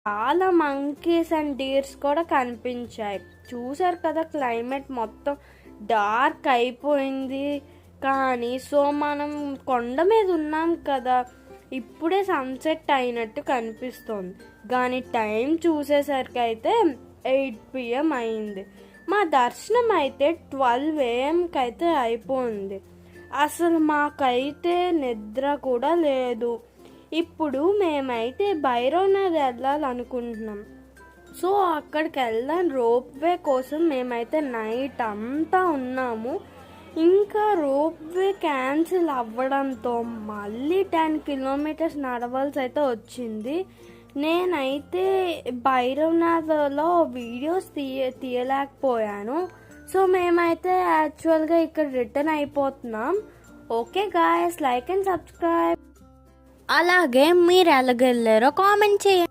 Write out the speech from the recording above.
చాలా monkeys and deers కూడా కనిపించాయి. చూసారు కదా, క్లైమేట్ మొత్తం డార్క్ అయిపోయింది. కానీ మనం కొండ మీద ఉన్నాం కదా, ఇప్పుడే సన్సెట్ అయినట్టు కనిపిస్తుంది. కానీ టైం చూసేసరికి అయితే 8 PM అయింది. మా దర్శనం అయితే 12 AMకి అయితే అయిపోయింది. అసలు మాకైతే నిద్ర కూడా లేదు. ఇప్పుడు మేమైతే భైరవనాథ్ వెళ్ళాలనుకుంటున్నాం. సో అక్కడికి వెళ్ళాలి. రోప్వే కోసం మేమైతే నైట్ అంతా ఉన్నాము. ఇంకా రోప్వే క్యాన్సిల్ అవ్వడంతో మళ్ళీ 10 kilometers నడవాల్సి అయితే వచ్చింది. నేనైతే భైరవనాథ్లో వీడియోస్ తీయలేకపోయాను. సో మేమైతే యాక్చువల్గా ఇక్కడ రిటర్న్ అయిపోతున్నాం. Okay guys, like and subscribe. అలాగే మీరు ఎలాగెళ్ళారో కామెంట్ చేయండి.